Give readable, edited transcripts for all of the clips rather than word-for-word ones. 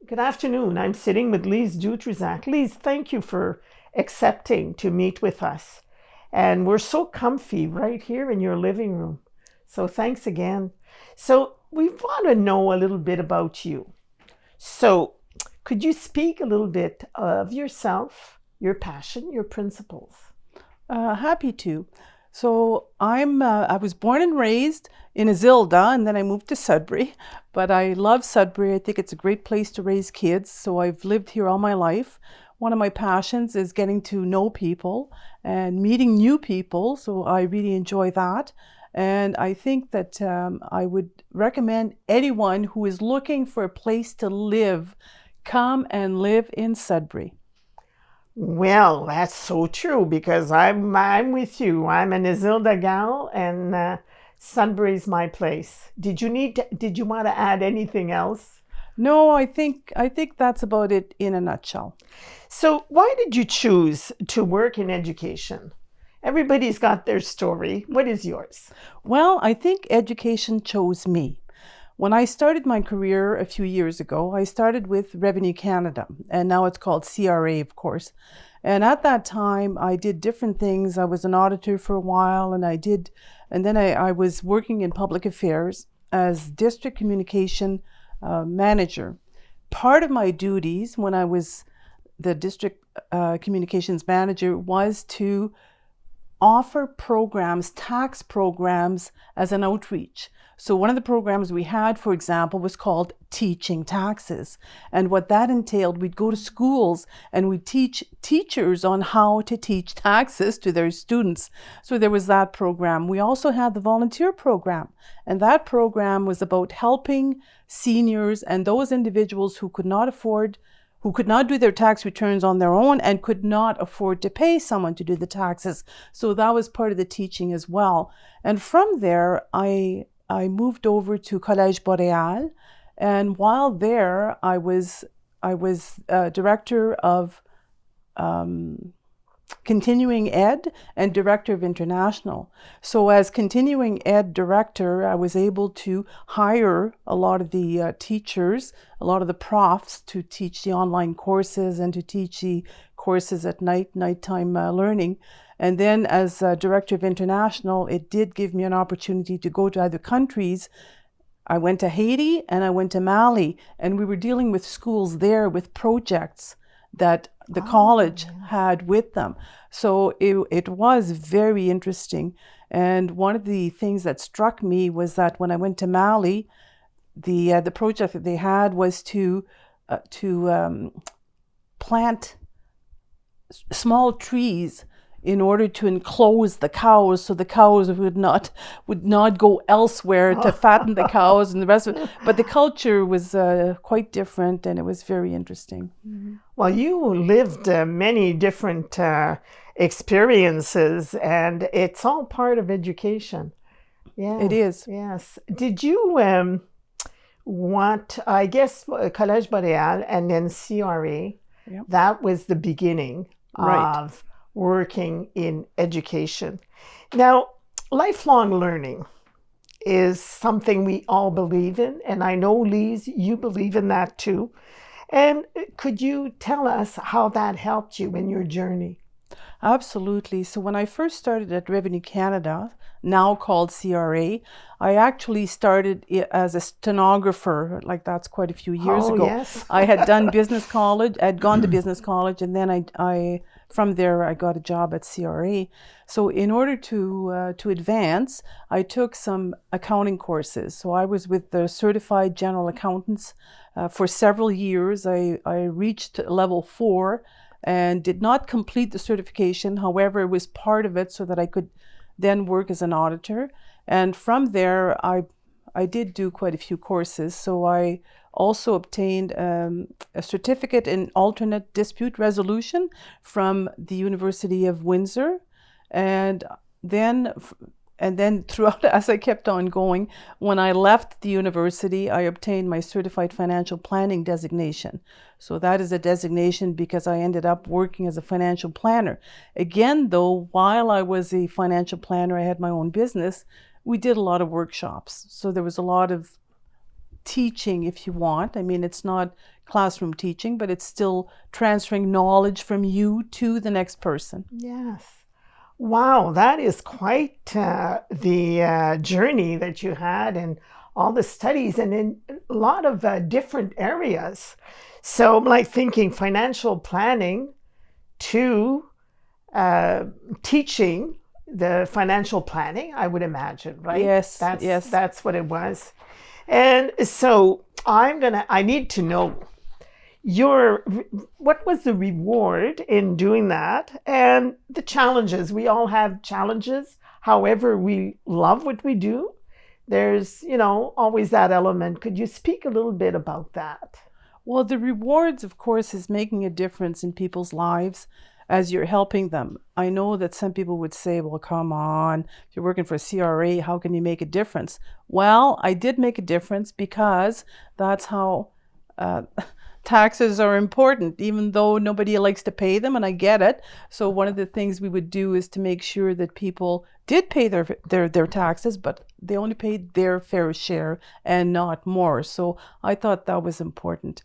Good afternoon. I'm sitting with Lise Dutrisac. Lise, thank you for accepting to meet with us. And we're so comfy right here in your living room. So thanks again. So we want to know a little bit about you. So could you speak a little bit of yourself, your passion, your principles? Happy to. So I was born and raised in Isilda, and then I moved to Sudbury. But I love Sudbury. I think it's a great place to raise kids. So I've lived here all my life. One of my passions is getting to know people and meeting new people. So I really enjoy that. And I think that I would recommend anyone who is looking for a place to live, come and live in Sudbury. Well, that's so true because I'm with you. I'm an Isilda gal, and Sudbury's my place. Did you want to add anything else? No, I think that's about it in a nutshell. So why did you choose to work in education? Everybody's got their story. What is yours? Well, I think education chose me. When I started my career a few years ago, I started with Revenue Canada, and now it's called CRA, of course. And at that time, I did different things. I was an auditor for a while, and then I was working in public affairs as district communication manager. Part of my duties when I was the district communications manager was to offer programs, tax programs, as an outreach. So one of the programs we had, for example, was called Teaching Taxes. And what that entailed, we'd go to schools and we'd teach teachers on how to teach taxes to their students. So there was that program. We also had the volunteer program. And that program was about helping seniors and those individuals who could not do their tax returns on their own and could not afford to pay someone to do the taxes. So that was part of the teaching as well. And from there, I moved over to Collège Boréal, and while there, I was director of continuing ed and director of international. So as continuing ed director, I was able to hire a lot of the teachers, a lot of the profs to teach the online courses and to teach the courses at nighttime learning. And then as director of international, it did give me an opportunity to go to other countries. I went to Haiti and I went to Mali, and we were dealing with schools there with projects that the college had with them. So it was very interesting. And one of the things that struck me was that when I went to Mali, the project that they had was to plant small trees in order to enclose the cows, so the cows would not go elsewhere to fatten the cows and the rest of it. But the culture was quite different, and it was very interesting. Mm-hmm. Well, you lived many different experiences, and it's all part of education. Yeah, it is. Yes. Did you I guess, Collège Boréal and then CRA? Yep. That was the beginning of working in education. Now, lifelong learning is something we all believe in, and I know, Lise, you believe in that too. And could you tell us how that helped you in your journey? Absolutely. So when I first started at Revenue Canada, now called CRA, I actually started as a stenographer. Like, that's quite a few years ago. Yes. I had done business college. I'd gone to business college, and then I from there I got a job at CRA. So in order to advance, I took some accounting courses. So I was with the certified general accountants for several years. I reached level 4. And did not complete the certification. However, it was part of it so that I could then work as an auditor. And from there, I did do quite a few courses. So I also obtained a certificate in alternate dispute resolution from the University of Windsor. And then throughout, as I kept on going, when I left the university, I obtained my certified financial planning designation. So that is a designation because I ended up working as a financial planner. Again, though, while I was a financial planner, I had my own business. We did a lot of workshops. So there was a lot of teaching, if you want. I mean, it's not classroom teaching, but it's still transferring knowledge from you to the next person. Yes. Wow, that is quite the journey that you had and all the studies and in a lot of different areas. So I'm like thinking financial planning to teaching the financial planning, I would imagine, right? Yes, That's, yes. That's what it was. And so I need to know what was the reward in doing that and the challenges. We all have challenges. However, we love what we do. There's, always that element. Could you speak a little bit about that? Well, the rewards, of course, is making a difference in people's lives as you're helping them. I know that some people would say, well, come on, if you're working for CRA, how can you make a difference? Well, I did make a difference because that's how taxes are important, even though nobody likes to pay them, and I get it. So one of the things we would do is to make sure that people did pay their taxes, but they only paid their fair share and not more. So I thought that was important.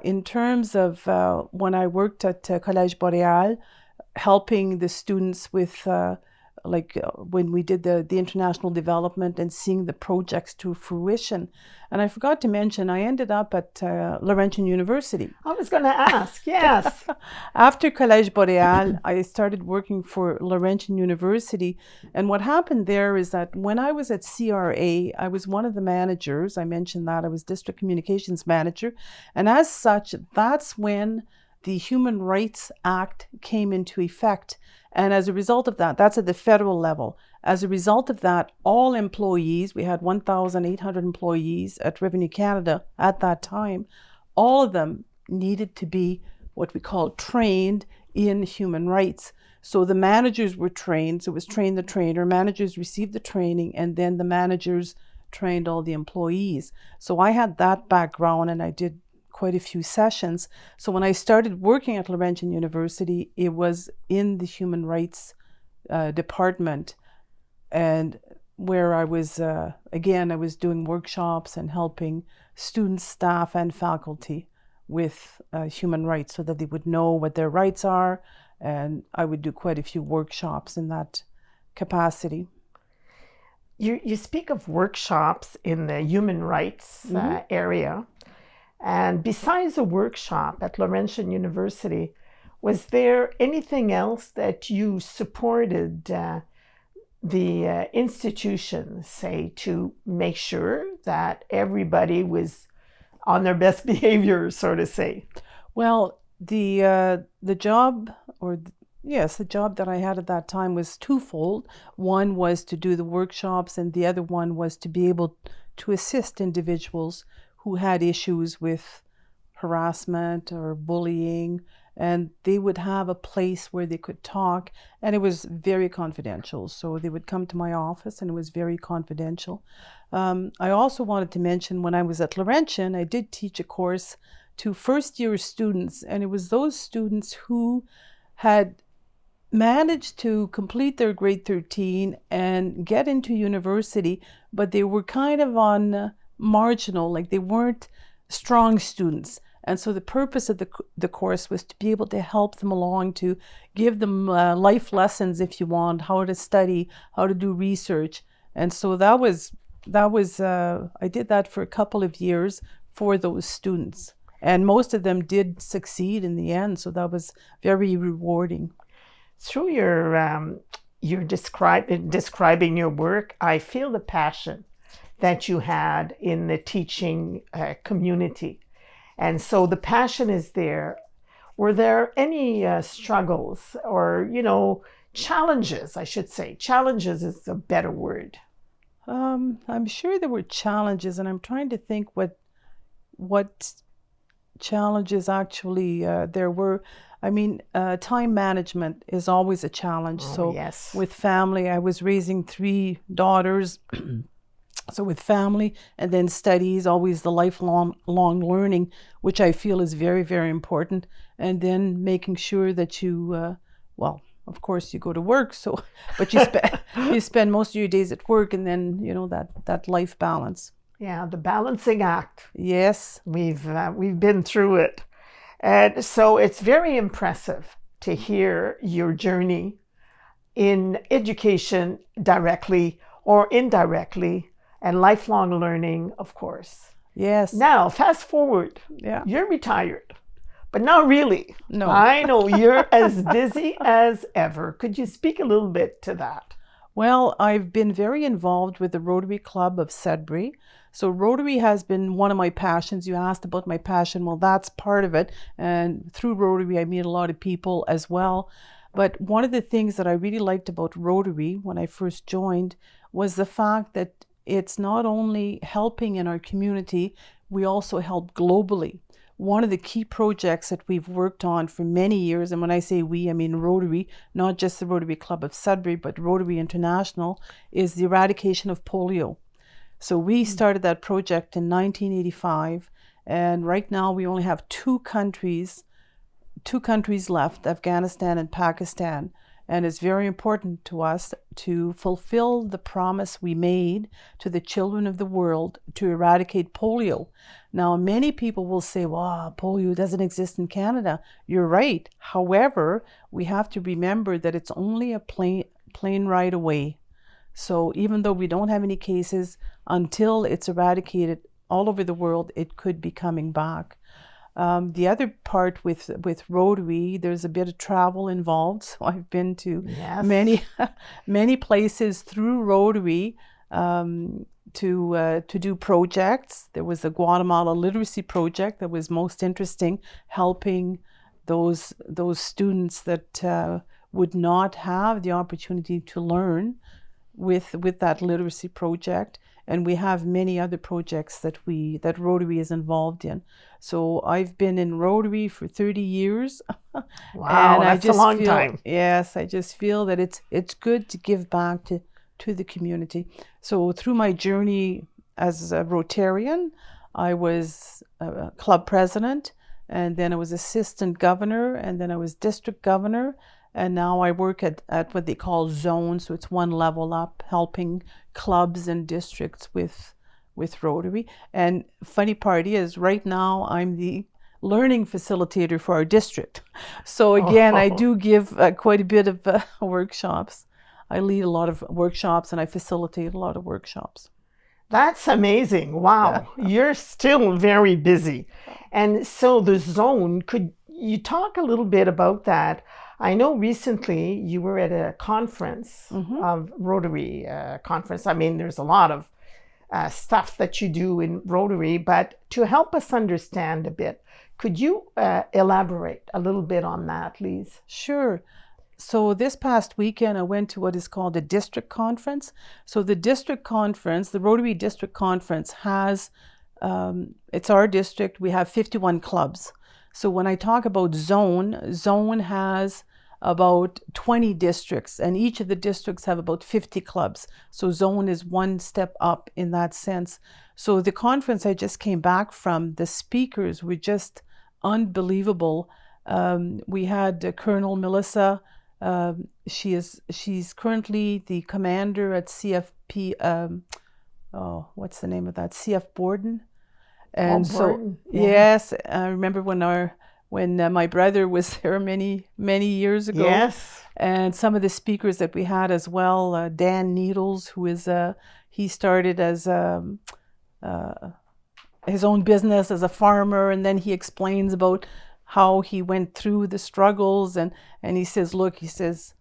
In terms of when I worked at Collège Boréal, helping the students with when we did the international development and seeing the projects to fruition. And I forgot to mention, I ended up at Laurentian University. I was going to ask, yes. After Collège Boréal, I started working for Laurentian University. And what happened there is that when I was at CRA, I was one of the managers. I mentioned that I was district communications manager. And as such, that's when the Human Rights Act came into effect. And as a result of that, that's at the federal level. As a result of that, all employees, we had 1,800 employees at Revenue Canada at that time, all of them needed to be what we call trained in human rights. So the managers were trained, so it was train the trainer, managers received the training, and then the managers trained all the employees. So I had that background and I did quite a few sessions. So when I started working at Laurentian University, it was in the human rights department, and where I was, again, I was doing workshops and helping students, staff, and faculty with human rights so that they would know what their rights are, and I would do quite a few workshops in that capacity. You speak of workshops in the human rights area. And besides a workshop at Laurentian University, was there anything else that you supported the institution, say, to make sure that everybody was on their best behavior, so to say? Well, the job, the job that I had at that time was twofold. One was to do the workshops, and the other one was to be able to assist individuals who had issues with harassment or bullying, and they would have a place where they could talk, and it was very confidential. So they would come to my office and it was very confidential. I also wanted to mention, when I was at Laurentian, I did teach a course to first-year students, and it was those students who had managed to complete their grade 13 and get into university, but they were kind of on marginal, like they weren't strong students. And so the purpose of the course was to be able to help them along, to give them life lessons, if you want, how to study, how to do research. And so that was I did that for a couple of years for those students, and most of them did succeed in the end. So that was very rewarding. Through your describing your work, I feel the passion that you had in the teaching community. And so the passion is there. Were there any struggles or, challenges, I should say? Challenges is a better word. I'm sure there were challenges, and I'm trying to think what challenges actually there were. I mean, time management is always a challenge. So yes. With family, I was raising 3 daughters. So with family and then studies, always the lifelong learning, which I feel is very, very important. And then making sure that you, of course you go to work, but you spend most of your days at work, and then, that life balance. Yeah, the balancing act. Yes. We've been through it. And so it's very impressive to hear your journey in education directly or indirectly, and lifelong learning, of course. Yes. Now, fast forward, Yeah. you're retired, but not really. No. I know you're as busy as ever. Could you speak a little bit to that? Well, I've been very involved with the Rotary Club of Sudbury. So Rotary has been one of my passions. You asked about my passion. Well, that's part of it. And through Rotary, I meet a lot of people as well. But one of the things that I really liked about Rotary when I first joined was the fact that it's not only helping in our community, we also help globally. One of the key projects that we've worked on for many years, and when I say we, I mean Rotary, not just the Rotary Club of Sudbury, but Rotary International, is the eradication of polio. So we started that project in 1985, and right now we only have two countries left, Afghanistan and Pakistan. And it's very important to us to fulfill the promise we made to the children of the world to eradicate polio. Now, many people will say, wow, polio doesn't exist in Canada. You're right. However, we have to remember that it's only a plane ride away. So even though we don't have any cases, until it's eradicated all over the world, it could be coming back. The other part with Rotary, there's a bit of travel involved. So I've been to many places through Rotary to do projects. There was a Guatemala literacy project that was most interesting, helping those students that would not have the opportunity to learn with that literacy project. And we have many other projects that Rotary is involved in. So I've been in Rotary for 30 years. Wow, and that's a long time. Yes, I just feel that it's good to give back to the community. So through my journey as a Rotarian, I was a club president, and then I was assistant governor, and then I was district governor. And now I work at what they call zones, so it's one level up, helping clubs and districts with Rotary. And funny part is, right now I'm the learning facilitator for our district. So again, I do give quite a bit of workshops. I lead a lot of workshops and I facilitate a lot of workshops. That's amazing. Wow. You're still very busy. And so the zone, could you talk a little bit about that? I know recently you were at a conference of Rotary conference. I mean, there's a lot of stuff that you do in Rotary, but to help us understand a bit, could you elaborate a little bit on that, Lise? Sure. So this past weekend, I went to what is called a district conference. So the district conference, the Rotary District Conference has, it's our district, we have 51 clubs. So when I talk about zone has about 20 districts, and each of the districts have about 50 clubs. So zone is one step up in that sense. So the conference I just came back from, the speakers were just unbelievable. We had Colonel Melissa. She's currently the commander at CFP. What's the name of that? CF Borden. And Borden, yes, I remember when my brother was there many years ago. Yes. And some of the speakers that we had as well, Dan Needles, who is he started as his own business as a farmer, and then he explains about how he went through the struggles, and he says, look, he says,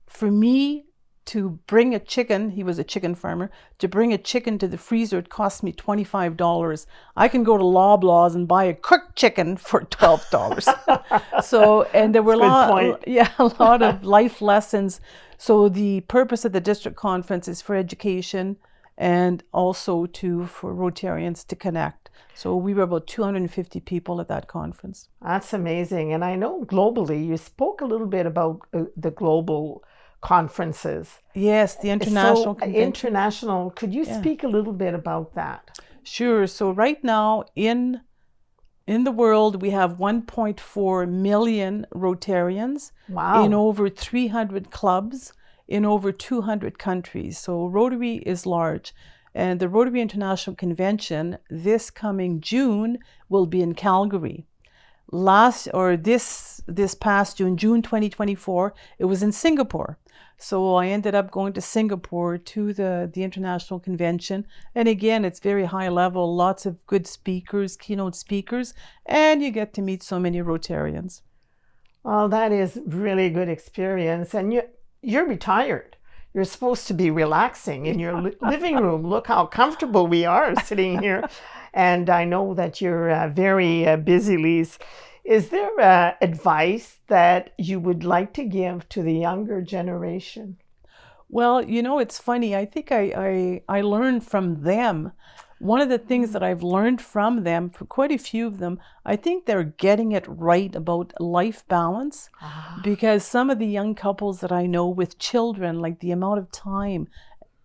for me to bring a chicken, he was a chicken farmer, to bring a chicken to the freezer, it cost me $25. I can go to Loblaws and buy a cooked chicken for $12. So, and there were a lot of life lessons. So the purpose of the district conference is for education and also for Rotarians to connect. So we were about 250 people at that conference. That's amazing. And I know globally, you spoke a little bit about the global conferences. Yes, the international convention. International, could you speak a little bit about that? Sure. So right now in the world, we have 1.4 million Rotarians in over 300 clubs in over 200 countries. So Rotary is large. And the Rotary International Convention this coming June will be in Calgary. This past June 2024, it was in Singapore. So I ended up going to Singapore to the international convention. And again, it's very high level, lots of good speakers, keynote speakers, and you get to meet so many Rotarians. Well, that is really good experience. And you're retired. You're supposed to be relaxing in your living room. Look how comfortable we are sitting here. And I know that you're very busy, Lise. Is there advice that you would like to give to the younger generation? Well, it's funny. I think I learned from them. One of the things that I've learned from them, for quite a few of them, I think they're getting it right about life balance. Because some of the young couples that I know with children, like the amount of time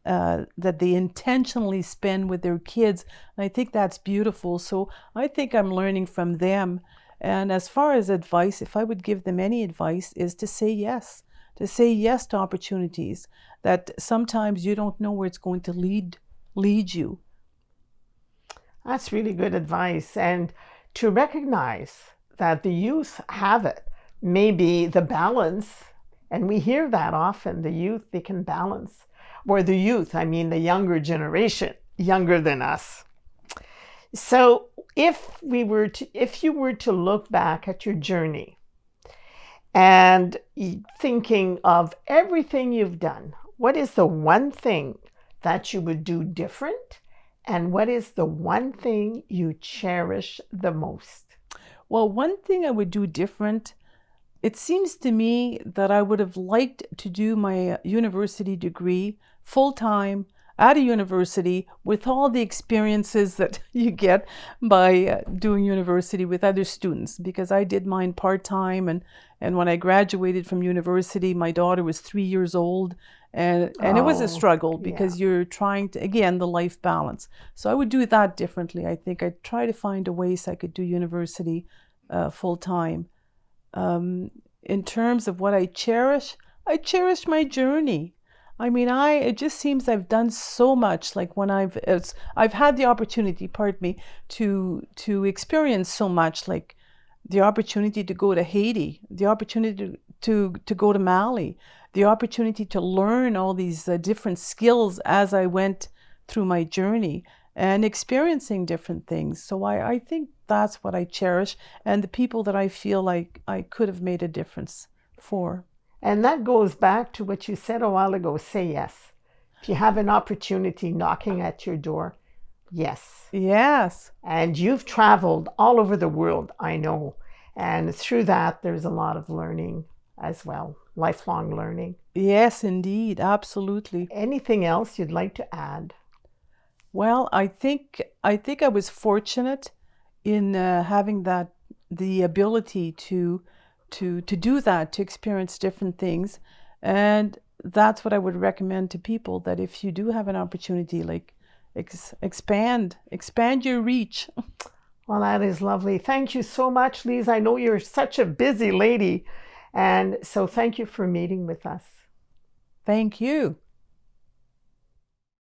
that they intentionally spend with their kids, and I think that's beautiful. So I think I'm learning from them. And as far as advice, if I would give them any advice, is to say yes to opportunities, that sometimes you don't know where it's going to lead you. That's really good advice. And to recognize that the youth have it, maybe the balance, and we hear that often, the youth, they can balance. Or the youth, I mean the younger generation, younger than us. So if you were to look back at your journey and thinking of everything you've done, what is the one thing that you would do different? And what is the one thing you cherish the most? Well, one thing I would do different, it seems to me that I would have liked to do my university degree full-time at a university with all the experiences that you get by doing university with other students, because I did mine part-time, and when I graduated from university, my daughter was 3 years old, and it was a struggle because you're trying to, again, the life balance. So I would do that differently. I think I'd try to find a way so I could do university full-time. In terms of what I cherish my journey. I mean, it just seems I've done so much. Like when I've had the opportunity, to experience so much, like the opportunity to go to Haiti, the opportunity to go to Mali, the opportunity to learn all these different skills as I went through my journey and experiencing different things. So I think that's what I cherish, and the people that I feel like I could have made a difference for. And that goes back to what you said a while ago, say yes. If you have an opportunity knocking at your door, yes. Yes. And you've traveled all over the world, I know. And through that, there's a lot of learning as well, lifelong learning. Yes, indeed. Absolutely. Anything else you'd like to add? Well, I think I was fortunate in having the ability to do that, to experience different things. And that's what I would recommend to people, that if you do have an opportunity, like expand your reach. Well, that is lovely. Thank you so much, Lise. I know you're such a busy lady. And so thank you for meeting with us. Thank you.